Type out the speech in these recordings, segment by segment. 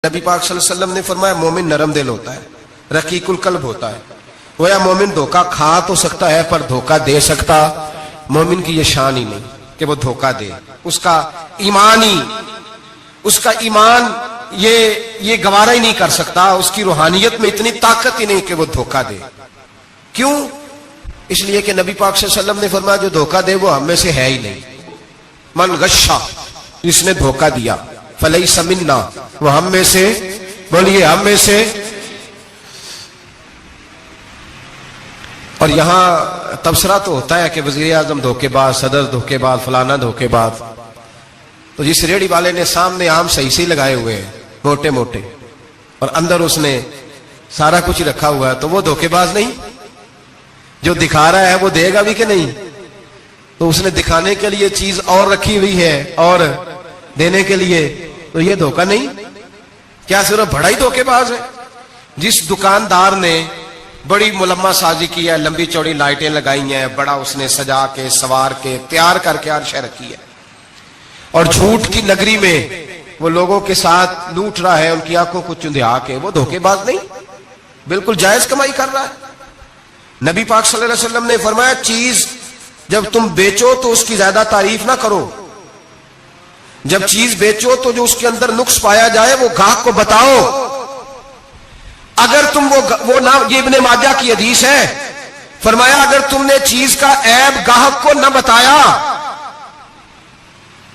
نبی پاک صلی اللہ علیہ وسلم نے فرمایا مومن نرم دل ہوتا ہے، رقیق القلب ہوتا ہے. گویا مومن دھوکہ کھا تو سکتا ہے پر دھوکہ دے سکتا مومن کی یہ شان ہی نہیں کہ وہ دھوکہ دے. اس کا ایمان یہ گوارا ہی نہیں کر سکتا. اس کی روحانیت میں اتنی طاقت ہی نہیں کہ وہ دھوکہ دے. کیوں؟ اس لیے کہ نبی پاک صلی اللہ علیہ وسلم نے فرمایا جو دھوکہ دے وہ ہم میں سے ہے ہی نہیں. من غشا، جس نے دھوکہ دیا، فلیس منا، وہ ہم میں سے، بولیے ہم میں سے. اور یہاں تبصرہ تو ہوتا ہے کہ وزیر اعظم دھوکے باز، صدر دھوکے باز، فلانا دھوکے باز. تو جس ریڑھی والے نے سامنے آم صحیح سے لگائے ہوئے ہیں موٹے موٹے اور اندر اس نے سارا کچھ رکھا ہوا ہے، تو وہ دھوکے باز نہیں؟ جو دکھا رہا ہے وہ دے گا بھی کہ نہیں؟ تو اس نے دکھانے کے لیے چیز اور رکھی ہوئی ہے اور دینے کے لیے، تو یہ دھوکہ نہیں؟ کیا صرف بڑا ہی دھوکے باز ہے؟ جس دکاندار نے بڑی ملمہ سازی کی ہے، لمبی چوڑی لائٹیں لگائی ہیں، بڑا اس نے سجا کے سوار کے تیار کر کے ہر شے رکھی ہے، اور جھوٹ کی نگری میں وہ لوگوں کے ساتھ لوٹ رہا ہے ان کی آنکھوں کو چندھیا کے، وہ دھوکے باز نہیں؟ بالکل جائز کمائی کر رہا ہے. نبی پاک صلی اللہ علیہ وسلم نے فرمایا چیز جب تم بیچو تو اس کی زیادہ تعریف نہ کرو. جب چیز بیچو تو جو اس کے اندر نقص پایا جائے وہ گاہک کو بتاؤ. اگر تم وہ نہ، یہ ابن ماجہ کی حدیث ہے، فرمایا اگر تم نے چیز کا عیب گاہک کو نہ بتایا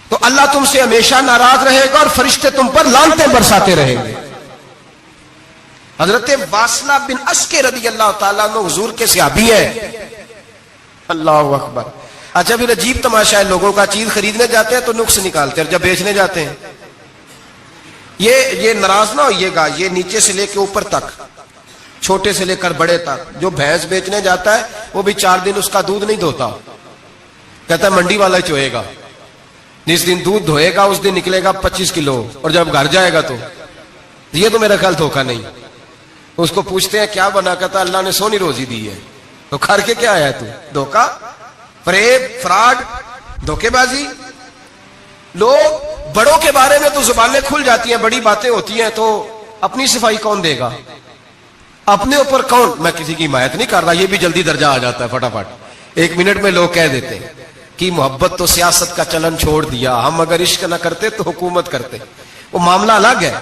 تو اللہ تم سے ہمیشہ ناراض رہے گا اور فرشتے تم پر لعنتیں برساتے رہیں گے. حضرت واصلہ بن اسکے رضی اللہ تعالیٰ عنہ حضور کے صحابی ہے. اللہ اکبر. اچھا پھر عجیب تماشا ہے، لوگوں کا چیز خریدنے جاتے ہیں تو نقص نکالتے ہیں، اور جب بیچنے جاتے ہیں یہ ناراض نہ ہوئیے گا. یہ نیچے سے لے کے اوپر تک، چھوٹے سے لے کر بڑے تک، جو بھینس بیچنے جاتا ہے وہ بھی 4 دن اس کا دودھ نہیں دھوتا، کہتا ہے منڈی والا چوئے گا. جس دن دودھ دھوئے گا اس دن نکلے گا 25 کلو، اور جب گھر جائے گا تو یہ تو میرا خیال دھوکہ نہیں. اس کو پوچھتے ہیں کیا بنا، کہتا اللہ نے سونی روزی دی ہے. تو کھر کے کیا آیا تو؟ دھوکہ، فریب، فراڈ، دھوکے بازی. لوگ بڑوں کے بارے میں تو زبانیں کھل جاتی ہیں، بڑی باتیں ہوتی ہیں، تو اپنی صفائی کون دے گا؟ اپنے اوپر کون؟ میں کسی کی حمایت نہیں کر رہا، یہ بھی جلدی درجہ آ جاتا ہے فٹافٹ 1 منٹ میں. لوگ کہہ دیتے ہیں کہ محبت تو سیاست کا چلن چھوڑ دیا، ہم اگر عشق نہ کرتے تو حکومت کرتے. وہ معاملہ الگ ہے،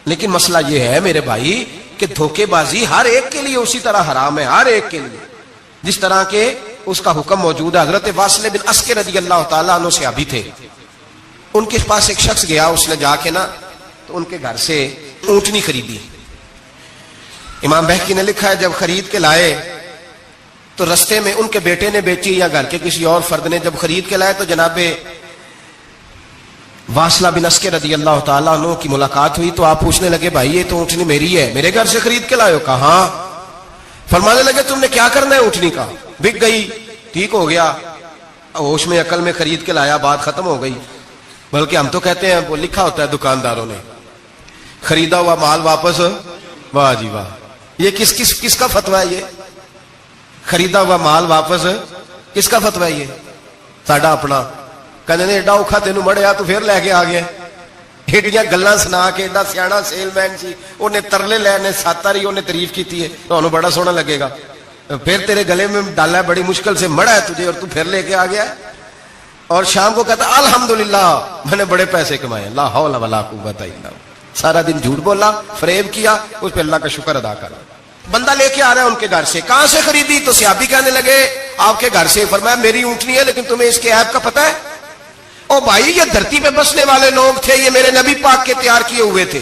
لیکن مسئلہ یہ ہے میرے بھائی کہ دھوکے بازی ہر ایک کے لیے اسی طرح حرام ہے، ہر ایک کے لیے جس طرح کے اس کا حکم موجود ہے. حضرت واصلہ بن اسکے رضی اللہ تعالیٰ عنہ صحابی تھے. ان کے پاس ایک شخص گیا، اس نے جا کے نا تو ان کے گھر سے اونٹنی خریدی. امام بہقی نے لکھا ہے جب خرید کے لائے تو رستے میں ان کے بیٹے نے بیچی یا گھر کے کسی اور فرد نے جب خرید کے لائے تو جناب واصلہ بن اسکے رضی اللہ تعالیٰ عنہ کی ملاقات ہوئی. تو آپ پوچھنے لگے بھائی یہ تو اونٹنی میری ہے، میرے گھر سے خرید کے لائے ہو؟ کہا ہاں. فرمانے لگے تم نے کیا کرنا ہے اونٹنی کا؟ بک گئی، ٹھیک ہو گیا، ہوش میں عقل میں خرید کے لایا، بات ختم ہو گئی. بلکہ ہم تو کہتے ہیں، وہ لکھا ہوتا ہے دکانداروں نے، خریدا ہوا مال واپس. واہ جی واہ، یہ کس کا فتویٰ ہے؟ یہ خریدا ہوا مال واپس کس کا فتویٰ ہے؟ یہ ساڈا اپنا. کہنے نے ایڈا اوکھا تینوں مڑیا تو پھر لے کے آ گیا. ایڈیاں گلاں سنا کے، ایڈا سیاح سیل مین سی، انہیں ترلے لینے 7 ہی انہیں تعریف کی ہے، تو انہوں بڑا سونا لگے گا. پھر تیرے گلے میں ڈالا ہے، بڑی مشکل سے مڑا ہے تجھے، اور تو پھر لے کے آ گیا. اور شام کو کہتا الحمدللہ میں نے بڑے پیسے کمائے، لا حول ولا قوت الا باللہ. سارا دن جھوٹ بولا، فریب کیا، اس پہ اللہ کا شکر ادا کرا. بندہ لے کے آ رہا ہے ان کے گھر سے. کہاں سے خریدی؟ تو صحابی کہنے لگے آپ کے گھر سے. فرمایا میری اونٹنی ہے، لیکن تمہیں اس کے عیب کا پتہ ہے؟ او بھائی یہ دھرتی پہ بسنے والے لوگ تھے، یہ میرے نبی پاک کے تیار کیے ہوئے تھے،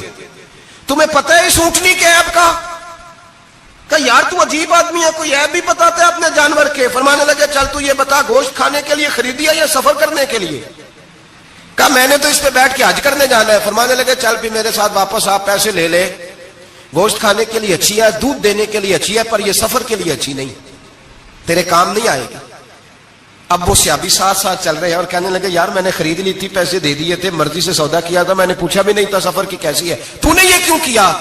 تمہیں پتہ ہے اس اونٹنی کے عیب کا؟ کہ یار تو عجیب آدمی ہے، کوئی عیب بھی بتاتا ہے اپنے جانور کے. فرمانے لگے چل تو یہ بتا گوشت کھانے کے لیے خریدی ہے یا سفر کرنے کے لیے؟ کہا میں نے تو اس پہ بیٹھ کے حج کرنے جانا ہے. فرمانے لگے چل بھی میرے ساتھ واپس آپ پیسے لے لے. گوشت کھانے کے لیے اچھی ہے، دودھ دینے کے لیے اچھی ہے، پر یہ سفر کے لیے اچھی نہیں، تیرے کام نہیں آئے گی. اب وہ صحابی ساتھ ساتھ چل رہے ہیں اور کہنے لگے یار میں نے خرید لی تھی، پیسے دے دیے تھے، مرضی سے سودا کیا تھا، میں نے پوچھا بھی نہیں تھا سفر کی کیسی ہے، تو نے یہ کیوں کیا؟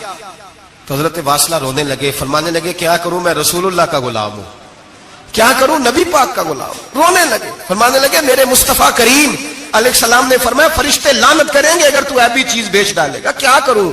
تو حضرت واصلہ رونے لگے. فرمانے لگے کیا کروں، میں رسول اللہ کا غلام ہوں، کیا کروں، نبی پاک کا غلام. رونے لگے. فرمانے لگے میرے مصطفیٰ کریم علیہ السلام نے فرمایا فرشتے لعنت کریں گے اگر تو ایبی چیز بیچ ڈالے گا. کیا کروں؟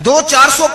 200, 400,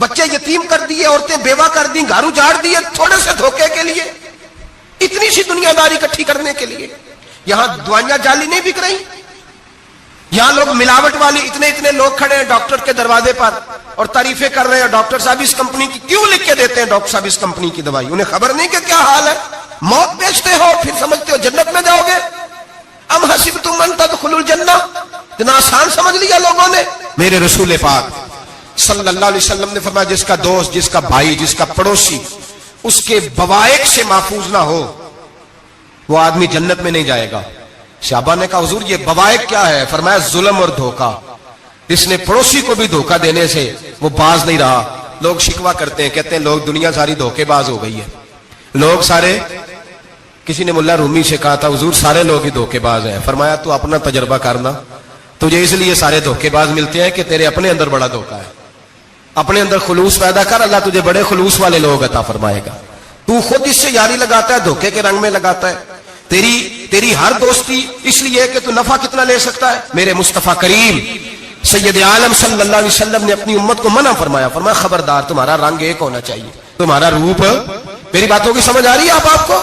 بچے یتیم کر دیے, عورتیں بیوہ کر دی, گھر اجاڑ دیے تھوڑے سے دھوکے کے لیے, اتنی سی دنیا داری اکٹھی کرنے کے لیے. یہاں دوائیاں جعلی نہیں بک رہی, یہاں لوگ ملاوٹ والی اتنے لوگ کھڑے ہیں ڈاکٹر کے دروازے پر اور تعریفیں کر رہے ہیں, ڈاکٹر صاحب اس کمپنی کی کیوں لکھ کے دیتے ہیں, ڈاکٹر صاحب اس کمپنی کی دوائی, انہیں خبر نہیں کہ کیا حال ہے. موت بیچتے ہو پھر سمجھتے ہو جنت میں جاؤ گے. ام حسبتم ان تدخلوا الجنہ, اتنا آسان سمجھ لیا لوگوں نے. میرے رسول پاک صلی اللہ علیہ وسلم نے فرمایا جس کا دوست, جس کا بھائی, جس کا پڑوسی اس کے بوائق سے محفوظ نہ ہو وہ آدمی جنت میں نہیں جائے گا. صحابہ نے کہا حضور یہ بوائق کیا ہے؟ فرمایا ظلم اور دھوکہ. اس نے پڑوسی کو بھی دھوکہ دینے سے وہ باز نہیں رہا. لوگ شکوہ کرتے ہیں, کہتے ہیں لوگ دنیا ساری دھوکے باز ہو گئی ہے, لوگ سارے. کسی نے ملا رومی سے کہا تھا حضور سارے لوگ ہی دھوکے باز ہیں. فرمایا تو اپنا تجربہ کرنا, تجھے اس لیے سارے دھوکے باز ملتے ہیں کہ تیرے اپنے اندر بڑا دھوکہ ہے. اپنے اندر خلوص پیدا کر, اللہ تجھے بڑے خلوص والے لوگ عطا فرمائے گا. تو خود اس سے یاری لگاتا ہے, دھوکے کے رنگ میں لگاتا ہے. تیری ہر دوستی اس لیے کہ تو نفع کتنا لے سکتا ہے. میرے مصطفیٰ کریم سید عالم صلی اللہ علیہ وسلم نے اپنی امت کو منع فرمایا, فرمایا خبردار تمہارا رنگ ایک ہونا چاہیے, تمہارا روپ. میری باتوں کی سمجھ آ رہی ہے آپ کو؟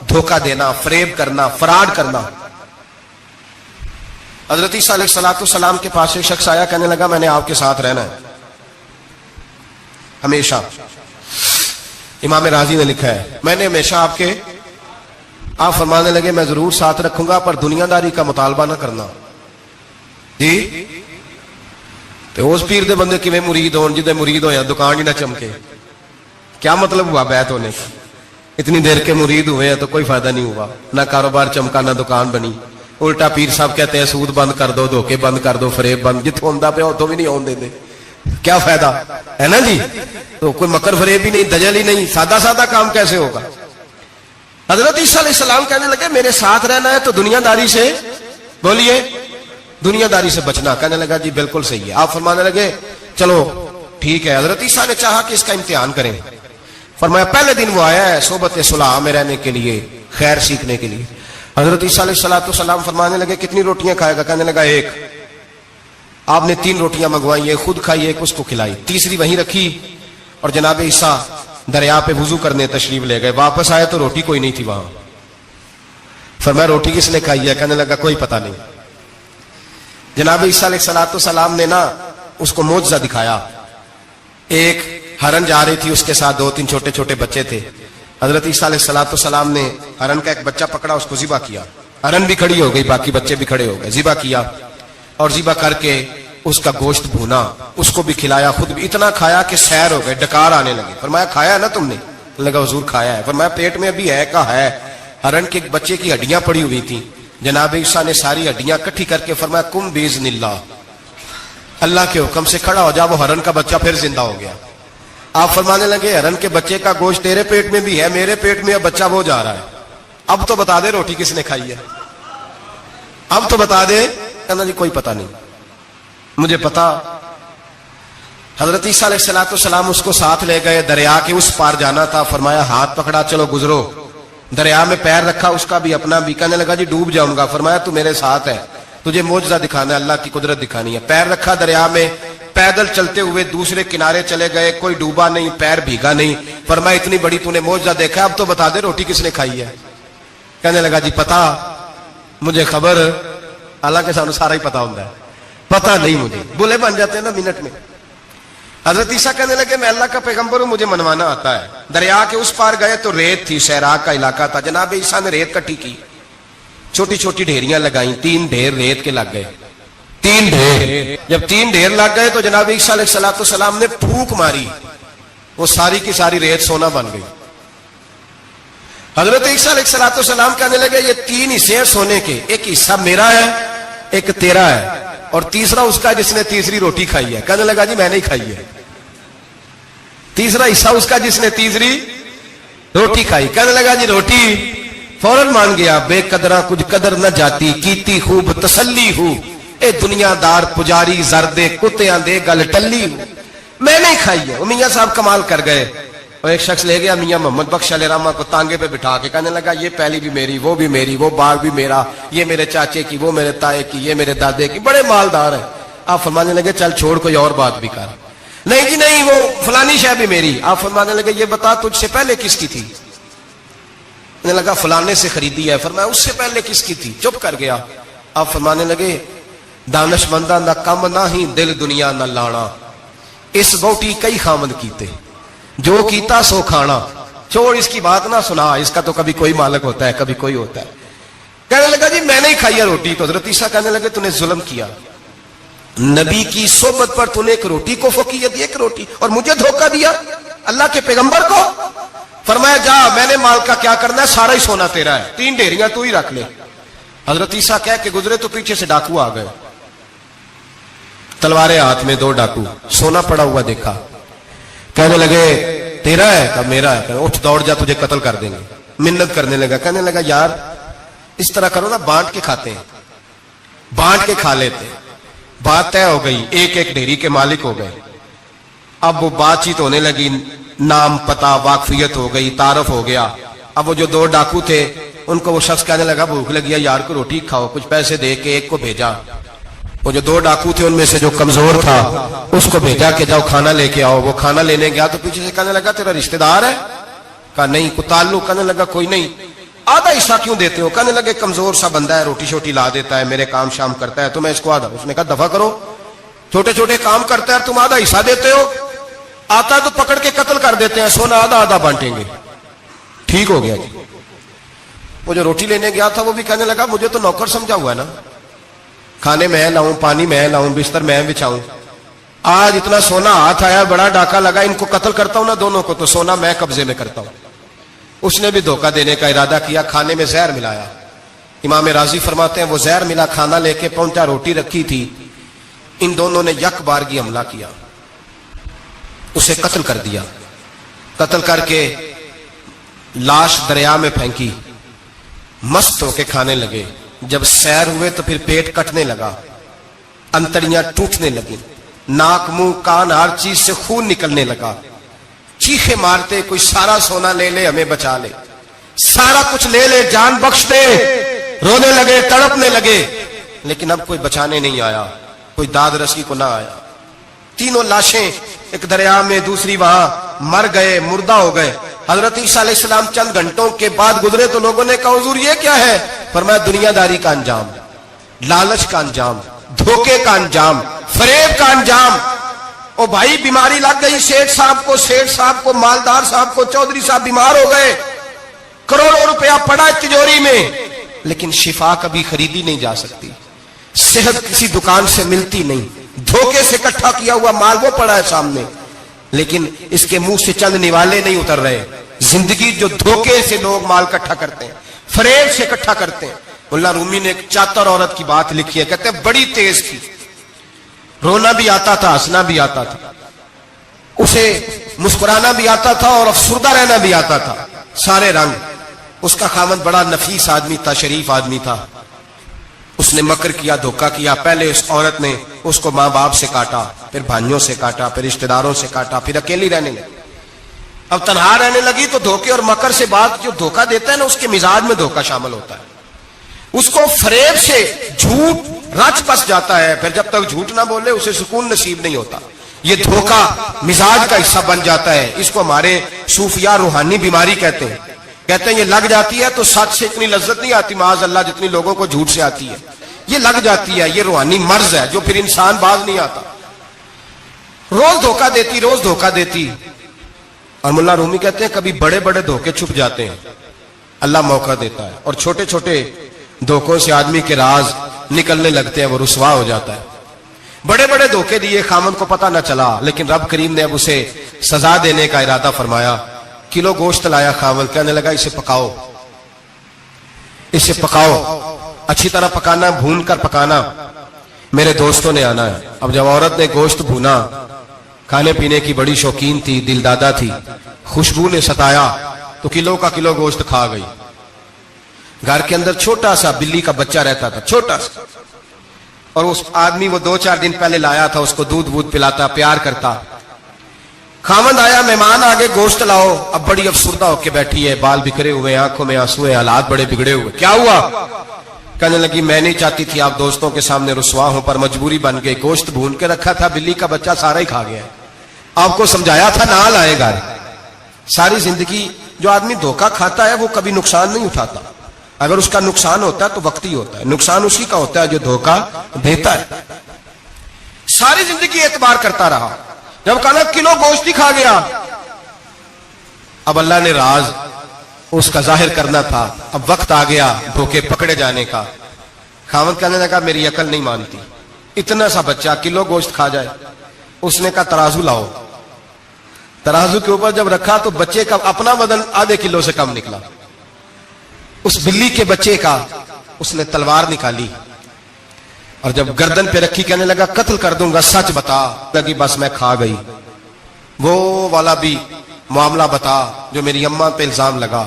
دھوکہ دینا, فریب کرنا, فراڈ کرنا. حضرت عیسیٰ علیہ السلام کے پاس ایک شخص آیا, کہنے لگا میں نے آپ کے ساتھ رہنا ہے ہمیشہ. امام راضی نے لکھا ہے میں نے ہمیشہ آپ کے. آپ فرمانے لگے میں ضرور ساتھ رکھوں گا پر دنیا داری کا مطالبہ نہ کرنا. جی تو اس پیر دے بندے کیویں مرید ہون جدے مرید ہویا دکان ہی نہ چمکے. کیا مطلب ہوا بیعت ہونے کا؟ اتنی دیر کے مرید ہوئے ہیں تو کوئی فائدہ نہیں ہوا, نہ کاروبار چمکا نہ دکان بنی. الٹا پیر صاحب کہتے ہیں سود بند کر دو, دھوکے بند کر دو, فریب بند. جتوں ہوندا پیا اتوں بھی نہیں ہون دے. کیا فائدہ ہے نا جی. تو کوئی مکر فریب ہی نہیں, دجل ہی نہیں, سادہ کام کیسے ہوگا. حضرت عیسیٰ علیہ السلام کہنے لگے میرے ساتھ رہنا ہے تو دنیا داری سے, بولیے دنیا داری سے بچنا. کہنے لگا جی بالکل صحیح ہے. آپ فرمانے لگے چلو ٹھیک ہے. حضرت عیسیٰ نے چاہا کہ اس کا امتحان کریں. فرمایا پہلے دن وہ آیا ہے صحبت صلح میں رہنے کے لیے, خیر سیکھنے کے لیے. حضرت عیسیٰ علیہ السلام فرمانے لگے کتنی روٹیاں کھائے گا؟ کہنے لگا ایک. آپ نے 3 روٹیاں منگوائی, ایک خود کھائی, ایک اس کو کھلائی, تیسری وہیں رکھی اور جناب عیسیٰ دریا پہ وضو کرنے تشریف لے گئے. واپس آئے تو روٹی کوئی نہیں تھی وہاں. فرمایا روٹی کس نے کھائی ہے؟ کہنے لگا کوئی پتہ نہیں. جناب عیسیٰ علیہ السلام نے نا اس کو معجزہ دکھایا. ایک ہرن جا رہی تھی, اس کے ساتھ 2-3 چھوٹے چھوٹے بچے تھے. حضرت عیسیٰ علیہ السلام نے ہرن کا ایک بچہ پکڑا, اس کو ذبح کیا. ہرن بھی کھڑی ہو گئی, باقی بچے بھی کھڑے ہو گئے. ذبح کیا اور ذبح کر کے اس کا گوشت بھونا, اس کو بھی کھلایا, خود بھی اتنا کھایا کہ سیر ہو گئے, ڈکار آنے لگے. فرمایا کھایا نا تم نے؟ لگا حضور کھایا ہے. فرمایا پیٹ میں ابھی ہے کا ہے. ہرن کے ایک بچے کی ہڈیاں پڑی ہوئی تھی. جناب عیسیٰ نے ساری ہڈیاں اکٹھی کر کے فرمایا کم باذن اللہ, اللہ کے حکم سے کھڑا ہو جا. وہ ہرن کا بچہ پھر زندہ ہو گیا. آپ فرمانے لگے ہرن کے بچے کا گوشت تیرے پیٹ میں بھی ہے, میرے پیٹ میں بچہ وہ جا رہا ہے. اب تو بتا دے روٹی کس نے کھائی ہے, اب تو بتا دے. کہنا جی کوئی پتہ نہیں, مجھے پتا. حضرت عیسیٰ علیہ السلام اس کو ساتھ لے گئے, دریا کے اس پار جانا تھا. فرمایا ہاتھ پکڑا چلو گزرو. دریا میں پیر رکھا, اس کا بھی اپنا بھی. کہنے لگا جی ڈوب جاؤں گا. فرمایا تو میرے ساتھ ہے, تجھے معجزہ دکھانا ہے, اللہ کی قدرت دکھانی ہے. پیر رکھا دریا میں, پیدل چلتے ہوئے دوسرے کنارے چلے گئے, کوئی ڈوبا نہیں, پیر بھیگا نہیں. فرمایا اتنی بڑی تو نے معجزہ دیکھا, اب تو بتا دے روٹی کس نے کھائی ہے. کہنے لگا جی پتا, مجھے خبر, حالانکہ سانو سارا ہی پتا ہوتا ہے, پتا نہیں مجھے. بولے بن جاتے ہیں نا منٹ میں. حضرت عیسیٰ کہنے لگے میں اللہ کا پیغمبر ہوں, مجھے منوانا آتا ہے. دریا کے اس پار گئے تو ریت تھی, صحرا کا علاقہ تھا. جناب عیسیٰ نے ریت کٹھی کی, چھوٹی چھوٹی ڈھیریاں لگائیں. 3 ڈھیر ریت کے لگ گئے, 3 ڈھیر. جب 3 ڈھیر لگ گئے تو جناب عیسیٰ علیہ السلام نے پھونک ماری, وہ ساری کی ساری ریت سونا بن گئی. حضرت عیسیٰ علیہ السلام کہنے لگے یہ 3 حصے ہیں سونے کے, ایک حصہ میرا ہے, ایک تیرا ہے, اور تیسرا اس کا جس نے تیسری روٹی کھائی ہے. کہنے لگا جی میں نہیں کھائی ہے. تیسرا حصہ اس کا جس نے تیسری روٹی کھائی. کہنے لگا جی روٹی. فوراً مان گیا, بے قدرہ کچھ قدر نہ جاتی, کیتی خوب تسلی ہوں, اے دنیا دار پجاری زردے کتیاں دے گل ٹلی ہوں, میں نہیں کھائی ہے. وہ میاں صاحب کمال کر گئے. اور ایک شخص لے گیا میاں محمد بخش علیہ رحمہ کو تانگے پہ بٹھا کے, کہنے لگا یہ پہلی بھی میری, وہ بھی میری, وہ باغ بھی میرا, یہ میرے چاچے کی, وہ میرے تائے کی, یہ میرے دادے کی, بڑے مالدار ہیں. آپ فرمانے لگے چل چھوڑ کوئی اور بات بھی کر. نہیں جی نہیں، وہ فلانی شے بھی میری. آپ فرمانے لگے یہ بتا تجھ سے پہلے کس کی تھی؟ انہیں لگا فلانے سے خریدی ہے. فرمایا اس سے پہلے کس کی تھی؟ چپ کر گیا. آپ فرمانے لگے دانش مندہ نہ کم نہ ہی دل دنیا نہ لانا، اس بوٹی کئی خامد کیتے، جو کیتا سو کھانا. چھوڑ اس کی بات نہ سنا، اس کا تو کبھی کوئی مالک ہوتا ہے کبھی کوئی ہوتا ہے. کہنے لگا جی میں نہیں کھائی ہے روٹی. تو حضرت عیسیٰ کہنے لگے تو نے ظلم کیا، نبی کی صحبت پر تو نے ایک روٹی کو فوقیت دی، ایک روٹی، اور مجھے دھوکہ دیا اللہ کے پیغمبر کو. فرمایا جا میں نے مال کا کیا کرنا ہے، سارا ہی سونا تیرا ہے، 3 ڈھیریاں تو ہی رکھ لے. حضرت عیسیٰ کہہ کے گزرے تو پیچھے سے ڈاکو آ گئے، تلواریں ہاتھ میں، 2 ڈاکو، سونا پڑا ہوا دیکھا. کہنے لگے تیرا ہے؟ کہا میرا ہے. کہ اٹھ دوڑ جا تجھے قتل کر دیں گے. منت کرنے لگا. کہنے لگا یار اس طرح کرو نا، بانٹ کے کھاتے ہیں، بانٹ کے کھا لیتے. بات طے ہو گئی، ایک ایک ڈھیری کے مالک ہو گئے. اب وہ بات چیت ہونے لگی، نام پتہ واقفیت ہو گئی، تعارف ہو گیا. اب وہ جو 2 ڈاکو تھے ان کو وہ شخص کہنے لگا بھوک لگی ہے یار کو روٹی کھاؤ، کچھ پیسے دے کے ایک کو بھیجا. وہ جو 2 ڈاکو تھے ان میں سے جو کمزور تھا اس کو بھیجا کہ جاؤ کھانا لے کے آؤ. وہ کھانا لینے گیا تو پیچھے سے کہنے لگا تیرا رشتہ دار ہے؟ کہا نہیں. کوئی تعلق؟ کہنے لگا کوئی نہیں. آدھا حصہ کیوں دیتے ہو؟ کہنے لگے کمزور سا بندہ ہے، روٹی شوٹی لا دیتا ہے، میرے کام شام کرتا ہے، تو میں اس کو آدھا. اس نے کہا دفع کرو، چھوٹے چھوٹے کام کرتا ہے تم آدھا حصہ دیتے ہو، آتا تو پکڑ کے قتل کر دیتے ہیں، سونا آدھا آدھا بانٹیں گے. ٹھیک ہو گیا جی. وہ جو روٹی لینے گیا تھا وہ بھی کہنے لگا مجھے تو نوکر سمجھا ہوا ہے نا، کھانے میں لاؤں، پانی میں لاؤں، بستر میں بچھاؤں. آج اتنا سونا ہاتھ آیا، بڑا ڈاکہ لگا، ان کو قتل کرتا ہوں نا دونوں کو، تو سونا میں قبضے میں کرتا ہوں. اس نے بھی دھوکہ دینے کا ارادہ کیا، کھانے میں زہر ملایا. امام راضی فرماتے ہیں وہ زہر ملا کھانا لے کے پہنچا، روٹی رکھی تھی، ان دونوں نے یک بارگی حملہ کیا، اسے قتل کر دیا. قتل کر کے لاش دریا میں پھینکی، مست ہو کے کھانے لگے. جب سیر ہوئے تو پھر پیٹ کٹنے لگا، انتڑیاں ٹوٹنے لگی، ناک منہ کان ہر چیز سے خون نکلنے لگا. چیخے مارتے کوئی سارا سونا لے لے ہمیں بچا لے، سارا کچھ لے لے جان بخش دے. رونے لگے، تڑپنے لگے، لیکن اب کوئی بچانے نہیں آیا، کوئی داد رسی کو نہ آیا. 3 لاشیں ایک دریا میں، دوسری وہاں، مر گئے، مردہ ہو گئے. حضرت عیسیٰ علیہ السلام چند گھنٹوں کے بعد گزرے تو لوگوں نے کہا حضور یہ کیا ہے؟ فرمایا دنیا داری کا انجام، لالچ کا انجام، دھوکے کا انجام، فریب کا انجام. او بھائی بیماری لگ گئی سیٹھ صاحب کو، مالدار صاحب کو، چودھری صاحب بیمار ہو گئے، کروڑوں روپیہ پڑا تجوری میں، لیکن شفا کبھی خریدی نہیں جا سکتی، صحت کسی دکان سے ملتی نہیں، دھوکے سے اکٹھا کیا ہوا مال وہ پڑا ہے سامنے، لیکن اس کے منہ سے چند نوالے نہیں اتر رہے. زندگی جو دھوکے سے لوگ مال اکٹھا کرتے ہیں، فریب سے اکٹھا کرتے ہیں. مولا رومی نے ایک چاتر عورت کی بات لکھی ہے، کہتے ہیں بڑی تیز تھی، رونا بھی آتا تھا، ہنسنا بھی آتا تھا، اسے مسکرانا بھی آتا تھا اور افسردہ رہنا بھی آتا تھا، سارے رنگ. اس کا خاوند بڑا نفیس آدمی تھا، شریف آدمی تھا. اس نے مکر کیا، دھوکہ کیا. پہلے اس عورت نے اس کو ماں باپ سے کاٹا، پھر بھائیوں سے کاٹا، پھر رشتہ داروں سے کاٹا، پھر اکیلی رہنے لگی. اب تنہا رہنے لگی تو دھوکے اور مکر سے بات، جو دھوکہ دیتا ہے نا اس کے مزاج میں دھوکہ شامل ہوتا ہے. اس کو فریب سے جھوٹ رچ بس جاتا ہے، پھر جب تک جھوٹ نہ بولے اسے سکون نصیب نہیں ہوتا. یہ دھوکہ مزاج کا حصہ بن جاتا ہے. اس کو ہمارے صوفیاء روحانی بیماری کہتے ہیں. کہتے ہیں یہ لگ جاتی ہے تو سچ سے اتنی لذت نہیں آتی معاذ اللہ جتنی لوگوں کو جھوٹ سے آتی ہے. یہ لگ جاتی ہے، یہ روحانی مرض ہے جو پھر انسان باز نہیں آتا. روز دھوکہ دیتی، روز دھوکہ دیتی. اور مولا رومی کہتے ہیں کبھی بڑے بڑے دھوکے چھپ جاتے ہیں، اللہ موقع دیتا ہے، اور چھوٹے چھوٹے دھوکوں سے آدمی کے راز نکلنے لگتے ہیں، وہ رسوا ہو جاتا ہے. بڑے بڑے دھوکے دیے، خامن کو پتہ نہ چلا، لیکن رب کریم نے اب اسے سزا دینے کا ارادہ فرمایا. کلو گوشت لایا خامن، کہنے لگا اسے پکاؤ، اسے پکاؤ، اچھی طرح پکانا، بھون کر پکانا، میرے دوستوں نے آنا ہے. اب جب عورت نے گوشت بھونا، کھانے پینے کی بڑی شوقین تھی، دل دادا تھی، خوشبو نے ستایا تو کلو کا کلو گوشت کھا گئی. گھر کے اندر چھوٹا سا بلی کا بچہ رہتا تھا، چھوٹا سا، اور اس آدمی وہ 2-4 دن پہلے لایا تھا، اس کو دودھ وودھ پلاتا، پیار کرتا. خاوند آیا، مہمان آگے، گوشت لاؤ. اب بڑی افسردہ ہو کے بیٹھی ہے، بال بکھرے ہوئے، آنکھوں میں آنسو ہیں، حالات بڑے بگڑے ہوئے. کیا ہوا؟ کہنے لگی میں نہیں چاہتی تھی آپ دوستوں کے سامنے رسوا ہوں، پر مجبوری بن گئی. گوشت بھون کے رکھا تھا، بلی کا بچہ سارا ہی کھا گیا. آپ کو سمجھایا تھا نہ لائے گا. ساری زندگی جو آدمی دھوکہ کھاتا ہے وہ کبھی نقصان نہیں اٹھاتا. اگر اس کا نقصان ہوتا ہے تو وقتی ہوتا ہے. نقصان اسی کا ہوتا ہے جو دھوکہ دیتا ہے. ساری زندگی اعتبار کرتا رہا. جب کہا کلو گوشت ہی کھا گیا, اب اللہ نے راز اس کا ظاہر کرنا تھا. اب وقت آ گیا دھوکے پکڑے جانے کا. خاوند کہنے لگا میری عقل نہیں مانتی, اتنا سا بچہ کلو گوشت کھا جائے. اس نے کہا ترازو لاؤ. ترازو کے اوپر جب رکھا تو بچے کا اپنا وزن آدھے کلو سے کم نکلا. اس بلی کے بچے کا اس نے تلوار نکالی اور جب گردن پہ رکھی کہنے لگا قتل کر دوں گا, سچ بتا. لگی بس میں کھا گئی. وہ والا بھی معاملہ بتا جو میری اماں پہ الزام لگا.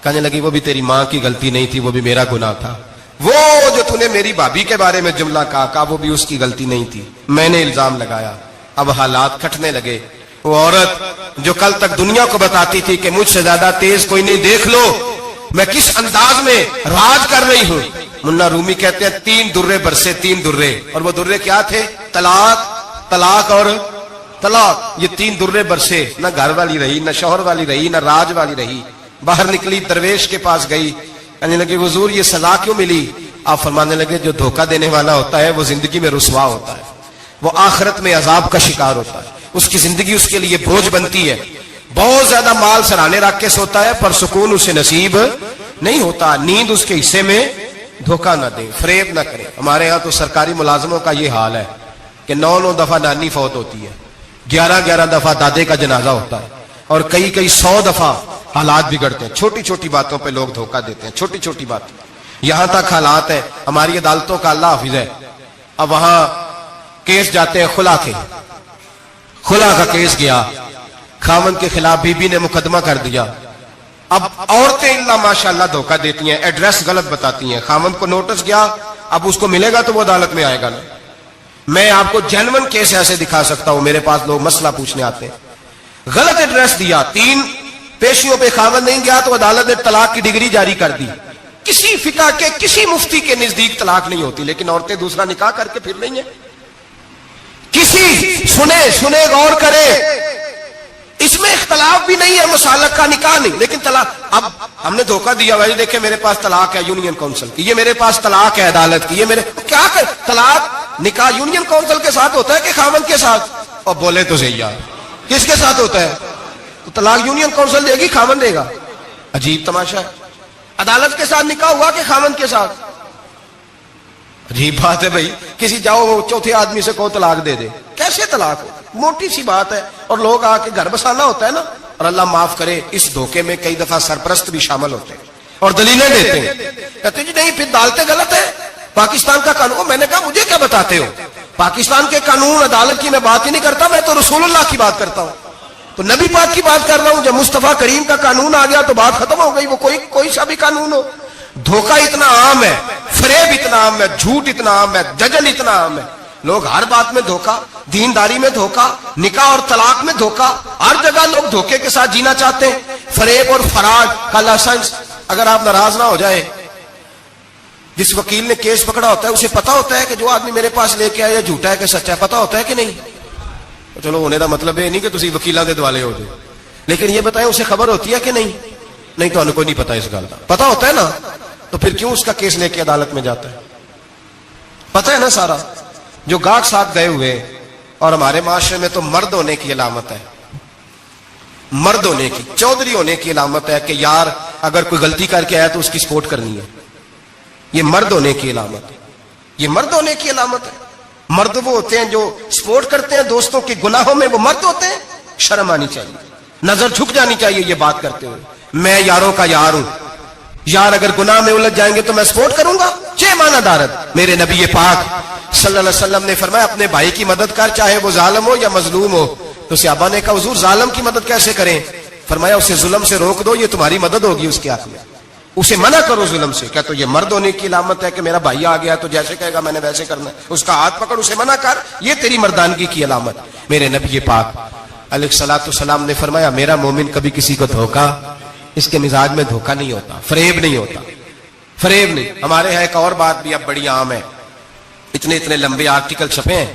کہنے لگی وہ بھی تیری ماں کی غلطی نہیں تھی, وہ بھی میرا گناہ تھا. وہ جو تو نے میری بھابھی کے بارے میں جملہ کہا وہ بھی اس کی غلطی نہیں تھی, میں نے الزام لگایا. اب حالات کھٹنے لگے. وہ عورت جو کل تک دنیا کو بتاتی تھی کہ مجھ سے زیادہ تیز کوئی نہیں, دیکھ لو میں کس انداز میں راج کر رہی ہوں. منا رومی کہتے ہیں 3 درے برسے, 3 درے, اور وہ درے کیا تھے؟ طلاق, طلاق اور طلاق. یہ 3 درے برسے. نہ گھر والی رہی, نہ شوہر والی رہی, نہ راج والی رہی. باہر نکلی, درویش کے پاس گئی, کہنے لگی حضور یہ سزا کیوں ملی؟ آپ فرمانے لگے جو دھوکہ دینے والا ہوتا ہے وہ زندگی میں رسوا ہوتا ہے, وہ آخرت میں عذاب کا شکار ہوتا ہے. اس کی زندگی اس کے لیے بوجھ بنتی ہے. بہت زیادہ مال سرانے رکھ کے سوتا ہے پر سکون اسے نصیب نہیں ہوتا. نیند اس کے حصے میں دھوکہ نہ دے, فریب نہ کرے. ہمارے ہاں تو سرکاری ملازموں کا یہ حال ہے کہ 9 دفعہ نانی فوت ہوتی ہے, 11 دفعہ دادے کا جنازہ ہوتا ہے, اور کئی 100 دفعہ حالات بگڑتے ہیں. چھوٹی چھوٹی باتوں پہ لوگ دھوکہ دیتے ہیں, چھوٹی چھوٹی باتیں. یہاں تک حالات ہیں ہماری عدالتوں کا اللہ حافظ ہے. اب وہاں کیس جاتے ہیں خلا کے, خلا کا کیس گیا, خاوند کے خلاف بیوی نے مقدمہ کر دیا. اب عورتیں اللہ ماشاءاللہ دھوکہ دیتی ہیں, ایڈریس غلط بتاتی ہیں. خاوند کو نوٹس گیا, اب اس کو ملے گا تو وہ عدالت میں آئے گا نا. میں آپ کو جینون کیس ایسے دکھا سکتا ہوں, میرے پاس لوگ مسئلہ پوچھنے آتے ہیں. غلط ایڈریس دیا, 3 پیشیوں پہ خاوند نہیں گیا تو عدالت نے طلاق کی ڈگری جاری کر دی. کسی فقہ کے کسی مفتی کے نزدیک طلاق نہیں ہوتی, لیکن عورتیں دوسرا نکاح کر کے پھر رہی ہیں. کسی سنے غور کرے, اس میں اختلاف بھی نہیں ہے, مسالک کا نکاح نہیں, لیکن طلاق. اب ہم نے دھوکہ دیا, بھائی دیکھیں میرے پاس طلاق ہے یونین کونسل کی, یہ میرے پاس طلاق ہے عدالت کی, یہ میرے کیا کر طلاق نکاح یونین کونسل کے ساتھ ہوتا ہے کہ خاوند کے ساتھ؟ اور بولے تو صحیح یار, کس کے ساتھ ہوتا ہے؟ تو طلاق یونین کونسل دے گی, خاوند دے گا. عجیب تماشا ہے. عدالت کے ساتھ نکاح ہوا کہ خاوند کے ساتھ؟ عجیب بات ہے بھائی. کسی جاؤ چوتھے آدمی سے کو طلاق دے دے, کیسے طلاق ہو؟ موٹی سی بات ہے. اور لوگ آ کے گھر بسانا ہوتا ہے نا. اور اللہ معاف کرے اس دھوکے میں کئی دفعہ سرپرست بھی شامل ہوتے ہیں اور دلیلیں دیتے ہیں, کہتے جی نہیں پھر ڈالتے غلط ہے, پاکستان کا قانون. میں نے کہا مجھے کیا بتاتے ہو, پاکستان کے قانون عدالت کی میں بات ہی نہیں کرتا, میں تو رسول اللہ کی بات کرتا ہوں, تو نبی پاک کی بات کر رہا ہوں. جب مصطفیٰ کریم کا قانون آ گیا تو بات ختم ہو گئی, وہ کوئی سا بھی قانون ہو. دھوکہ اتنا عام ہے, فریب اتنا عام ہے, جھوٹ اتنا عام ہے, ججل اتنا عام ہے. لوگ ہر بات میں دھوکہ, دینداری میں دھوکہ, نکاح اور طلاق میں دھوکہ, ہر جگہ لوگ دھوکے کے ساتھ جینا چاہتے ہیں. فریب اور فراڈ کا لائسنس. اگر آپ ناراض نہ ہو جائے, جس وکیل نے کیس پکڑا ہوتا ہے اسے پتا ہوتا ہے کہ جو آدمی میرے پاس لے کے آیا جھوٹا ہے کہ سچا ہے, پتا ہوتا ہے کہ نہیں؟ چلو ہونے کا مطلب یہ نہیں کہ تسی وکیلاں دے دوالے ہو جائے, لیکن یہ بتائیں اسے خبر ہوتی ہے کہ نہیں؟ نہیں تو انہیں کوئی نہیں پتا اس گل کا. پتا ہوتا ہے نا, تو پھر کیوں اس کا کیس لے کے عدالت میں جاتا ہے؟ پتا ہے نا سارا. جو گاہک ساتھ گئے ہوئے, اور ہمارے معاشرے میں تو مرد ہونے کی علامت ہے, مرد ہونے کی, چودھری ہونے کی علامت ہے کہ یار اگر کوئی غلطی کر کے آیا تو اس کی سپورٹ کرنی ہے. یہ مرد ہونے کی علامت ہے, یہ مرد ہونے کی علامت ہے. مرد وہ ہوتے ہیں جو سپورٹ کرتے ہیں دوستوں کے گناہوں میں, وہ مرد ہوتے ہیں. شرم آنی چاہیے, نظر جھک جانی چاہیے یہ بات کرتے ہوئے. میں یاروں کا یار ہوں, یار اگر گناہ میں الجھ جائیں گے تو میں سپورٹ کروں گا. چھ معنی دارت. میرے نبی پاک صلی اللہ علیہ وسلم نے فرمایا اپنے بھائی کی مدد کر, چاہے وہ ظالم ہو یا مظلوم ہو. تو صحابہ نے کہا حضور ظالم کی مدد کیسے کریں؟ فرمایا اسے ظلم سے روک دو, یہ تمہاری مدد ہوگی اس کے حق میں. اسے منع کرو ظلم سے. کیا تو یہ مرد ہونے کی علامت ہے کہ میرا بھائی آ گیا تو جیسے کہے گا میں نے ویسے کرنا ہے, اس کا ہاتھ پکڑ اسے منع کر, یہ تیری مردانگی کی علامت. میرے نبی پاک علیہ الصلوۃ والسلام نے فرمایا میرا مومن کبھی کسی کو دھوکا, اس کے مزاج میں دھوکا نہیں ہوتا, فریب نہیں ہوتا, فریب نہیں. ہمارے یہاں ایک اور بات بھی اب بڑی عام ہے, اتنے لمبے آرٹیکل چھپے ہیں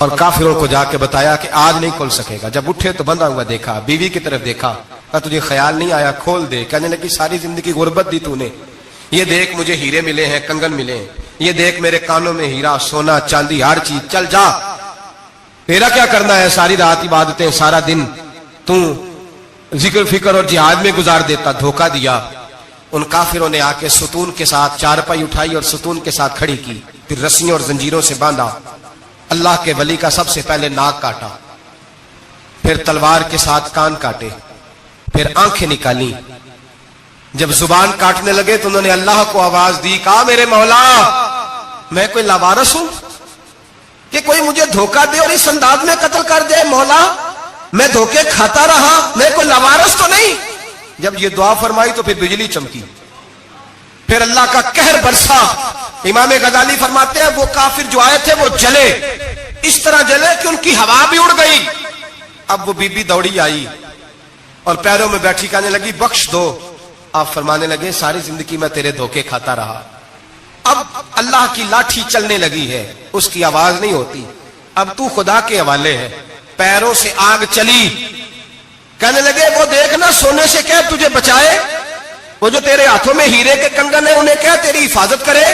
اور کافروں کو جا کے بتایا کہ آج نہیں کھل سکے گا. جب اٹھے تو بندھا ہوا دیکھا, بیوی کی طرف دیکھا, کہا تجھے خیال نہیں آیا کھول دے. کہنے لگی ساری زندگی غربت دی تو نے, یہ دیکھ مجھے ہیرے ملے ہیں, کنگن ملے ہیں, یہ دیکھ میرے کانوں میں ہیرا, سونا, چاندی, ہر چیز, چل جا, تیرا کیا کرنا ہے, ساری رات عبادتیں, سارا دن تو ذکر فکر اور جہاد میں گزار دیتا. دھوکہ دیا. ان کافروں نے آ کے ستون کے ساتھ چارپائی اٹھائی اور ستون کے ساتھ کھڑی کی, پھر رسیوں اور زنجیروں سے باندھا. اللہ کے ولی کا سب سے پہلے ناک کاٹا, پھر تلوار کے ساتھ کان کاٹے, پھر آنکھیں نکالی. جب زبان کاٹنے لگے تو انہوں نے اللہ کو آواز دی, کہا میرے مولا میں کوئی لاوارث ہوں کہ کوئی مجھے دھوکہ دے اور اس انداز میں قتل کر دے؟ مولا میں دھوکے کھاتا رہا, میں کوئی لاوارث تو نہیں. جب یہ دعا فرمائی تو پھر بجلی چمکی, پھر اللہ کا قہر برسا. امام غزالی فرماتے ہیں وہ کافر جو آئے تھے وہ جلے, اس طرح جلے کہ ان کی ہوا بھی اڑ گئی. اب وہ بی بی دوڑی آئی اور پیروں میں بیٹھی کہنے لگی بخش دو. آپ فرمانے لگے ساری زندگی میں تیرے دھوکے کھاتا رہا, اب اللہ کی لاٹھی چلنے لگی ہے, اس کی آواز نہیں ہوتی, اب تو خدا کے حوالے ہے. پیروں سے آگ چلی. کہنے لگے وہ دیکھنا سونے سے کہہ تجھے بچائے, وہ جو تیرے ہاتھوں میں ہیرے کے کنگن ہیں انہیں کہہ تیری حفاظت کرے,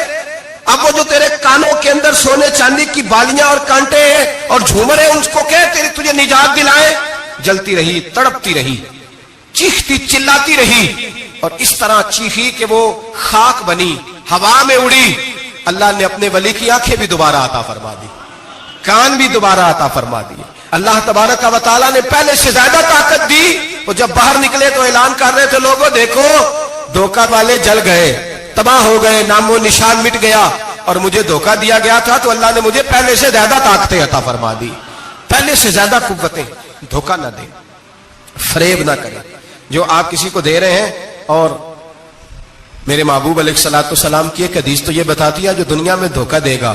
اب وہ جو تیرے کانوں کے اندر سونے چاندی کی بالیاں اور کانٹے ہیں اور جھومر ہیں ان کو کہہ تجھے نجات دلائے. جلتی رہی, تڑپتی رہی, چیختی چلاتی رہی, اور اس طرح چیخی کہ وہ خاک بنی, ہوا میں اڑی. اللہ نے اپنے ولی کی آنکھیں بھی دوبارہ عطا فرما دی, کان بھی دوبارہ عطا فرما دیے. اللہ تبارک و تعالیٰ نے پہلے سے زیادہ طاقت دی. وہ جب باہر نکلے تو اعلان کر رہے تھے لوگوں دیکھو دھوکہ والے جل گئے, تباہ ہو گئے, نام و نشان مٹ گیا, اور مجھے دھوکہ دیا گیا تھا تو اللہ نے مجھے پہلے سے زیادہ طاقتیں عطا فرما دی, پہلے سے زیادہ قوتیں. دھوکہ نہ دیں, فریب نہ کریں. جو آپ کسی کو دے رہے ہیں, اور میرے محبوب علیہ الصلوۃ والسلام کی ایک حدیث تو یہ بتاتی ہے جو دنیا میں دھوکہ دے گا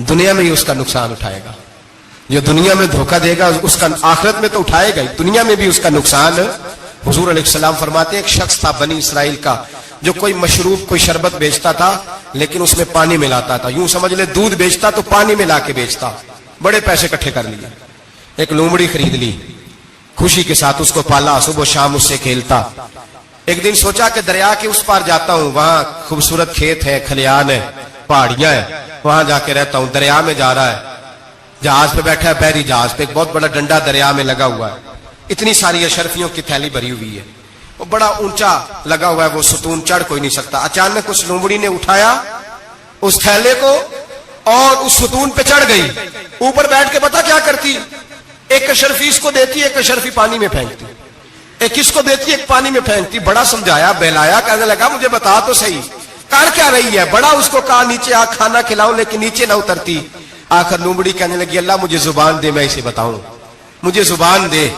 دنیا میں ہی اس کا نقصان اٹھائے گا. جو دنیا میں دھوکہ دے گا اس کا آخرت میں تو اٹھائے گا, دنیا میں بھی اس کا نقصان. حضور علیہ السلام فرماتے ہیں ایک شخص تھا بنی اسرائیل کا جو کوئی مشروب کوئی شربت بیچتا تھا لیکن اس میں پانی ملاتا تھا. یوں سمجھ لے دودھ بیچتا تو پانی ملا کے بیچتا. بڑے پیسے اکٹھے کر لیے, ایک لومڑی خرید لی, خوشی کے ساتھ اس کو پالا, صبح شام اس سے کھیلتا. ایک دن سوچا کہ دریا کے اس پار جاتا ہوں, وہاں خوبصورت کھیت ہے, کھلیان ہے, پہاڑیاں ہیں, وہاں جا کے رہتا ہوں. دریا میں جا رہا ہے, جہاز پہ بیٹھا ہے, بحری جہاز پہ, ایک بہت بڑا ڈنڈا دریا میں لگا ہوا ہے, اتنی ساری اشرفیوں کی تھیلی بھری ہوئی ہے, وہ بڑا اونچا لگا ہوا ہے, وہ ستون چڑھ کوئی نہیں سکتا. اچانک اس لومڑی نے اٹھایا اس تھیلے کو اور اس ستون پہ چڑھ گئی. اوپر بیٹھ کے پتا کیا کرتی, ایک اشرفی اس کو دیتی, ایک اشرفی پانی میں پھینکتی, ایک اس کو دیتی, ایک پانی میں پھینکتی. بڑا سمجھایا بہلایا, کہنے لگا مجھے بتا تو صحیح کر کیا رہی ہے. بڑا اس کو کہا نیچے آ کھانا کھلاؤں, لیکن نیچے نہ اترتی. آخر لومڑی کہنے لگی اللہ مجھے زبان دے, میں اسے بتاؤں, مجھے زبان دے.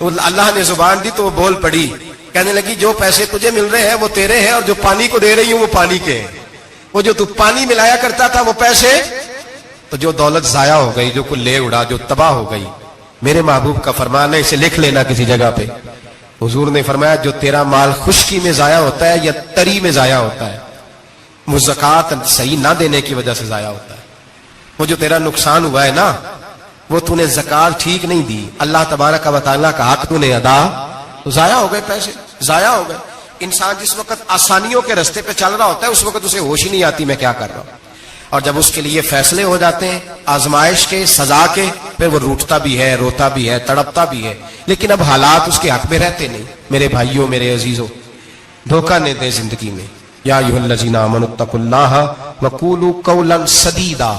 اللہ نے زبان دی تو وہ بول پڑی. کہنے لگی جو پیسے تجھے مل رہے ہیں وہ تیرے ہیں, اور جو پانی کو دے رہی ہوں وہ پانی کے ہیں. وہ جو تو پانی ملایا کرتا تھا وہ پیسے, تو جو دولت ضائع ہو گئی, جو کل لے اڑا, جو تباہ ہو گئی. میرے محبوب کا فرمان ہے, اسے لکھ لینا کسی جگہ پہ. حضور نے فرمایا جو تیرا مال خشکی میں ضائع ہوتا ہے یا تری میں ضائع ہوتا ہے وہ زکوٰۃ صحیح نہ دینے کی وجہ سے ضائع ہوتا ہے. وہ جو تیرا نقصان ہوا ہے نا وہ تو نے زکوٰۃ ٹھیک نہیں دی, اللہ تبارک و تعالیٰ کا حق تو نے ادا, ضائع ہو گئے, پیسے ضائع ہو گئے. انسان جس وقت آسانیوں کے رستے پہ چل رہا ہوتا ہے اس وقت اسے ہوش ہی نہیں آتی میں کیا کر رہا ہوں, اور جب اس کے لیے فیصلے ہو جاتے ہیں آزمائش کے, سزا کے, پھر وہ روٹتا بھی ہے, روتا بھی ہے, تڑپتا بھی ہے, لیکن اب حالات اس کے حق میں رہتے نہیں. میرے بھائیوں, میرے عزیزوں, دھوکہ نہ دیں زندگی میں. یا ایھا الذین آمنوا اتقوا اللہ وقولوا قولا سدیدا,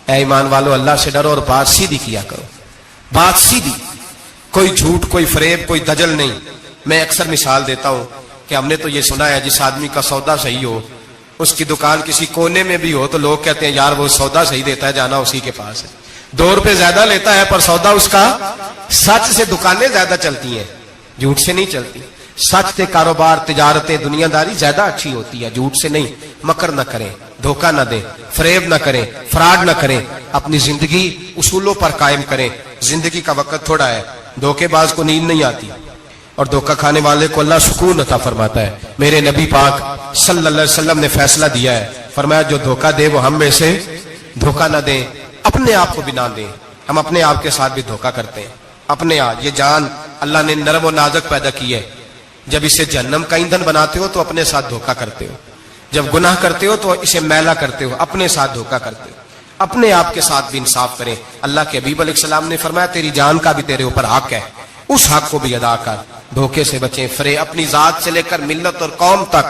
اے ایمان والو اللہ سے ڈرو اور بات سیدھی کیا کرو, بات سیدھی, کوئی جھوٹ, کوئی فریب, کوئی دجل نہیں. میں اکثر مثال دیتا ہوں کہ ہم نے تو یہ سنا ہے جس آدمی کا سودا صحیح ہو, اس کی دکان کسی کونے میں بھی ہو تو لوگ کہتے ہیں یار وہ سودا صحیح دیتا ہے, جانا اسی کے پاس ہے. 2 روپے زیادہ لیتا ہے پر سودا اس کا سچ سے. دکانیں زیادہ چلتی ہیں, جھوٹ سے نہیں چلتی. سچ سے کاروبار, تجارتیں, دنیا داری زیادہ اچھی ہوتی ہے, جھوٹ سے نہیں. مکر نہ کریں, دھوکہ نہ دیں, فریب نہ کریں, فراڈ نہ کریں. اپنی زندگی اصولوں پر قائم کریں. زندگی کا وقت تھوڑا ہے, دھوکے باز کو نیند نہیں آتی اور دھوکہ کھانے والے کو اللہ سکون عطا فرماتا ہے. میرے نبی پاک صلی اللہ علیہ وسلم نے فیصلہ دیا ہے, فرمایا جو دھوکہ دے وہ ہم میں سے دھوکہ نہ دیں. اپنے آپ کو بھی نہ دیں. ہم اپنے آپ کے ساتھ بھی دھوکہ کرتے ہیں. اپنے آپ, یہ جان اللہ نے نرم و نازک پیدا کی ہے. جب اسے جہنم کا ایندھن بناتے ہو تو اپنے ساتھ دھوکہ کرتے ہو. جب گناہ کرتے ہو تو اسے میلا کرتے ہو, اپنے ساتھ دھوکہ کرتے ہو. اپنے آپ کے ساتھ بھی انصاف کریں. اللہ کے حبیب علیہ السلام نے فرمایا تیری جان کا بھی تیرے اوپر حق ہے, اس حق کو بھی ادا کر. دھوکے سے بچیں. فرے اپنی ذات سے لے کر ملت اور قوم تک.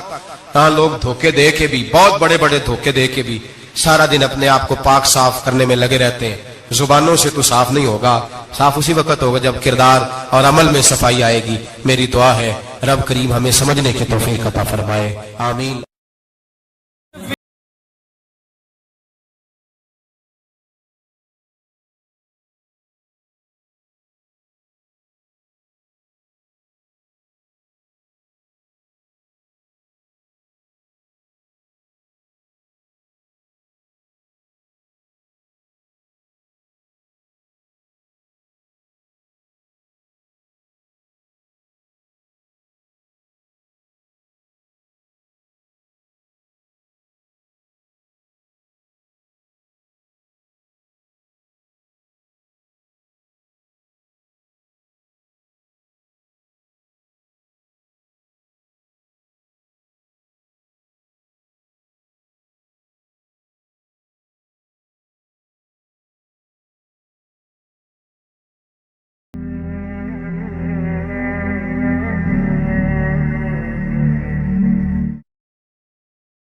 ہاں, لوگ دھوکے دے کے بھی, بہت بڑے بڑے دھوکے دے کے بھی سارا دن اپنے آپ کو پاک صاف کرنے میں لگے رہتے ہیں. زبانوں سے تو صاف نہیں ہوگا, صاف اسی وقت ہوگا جب کردار اور عمل میں صفائی آئے گی. میری دعا ہے رب کریم ہمیں سمجھنے کی توفیق عطا فرمائے. آمین.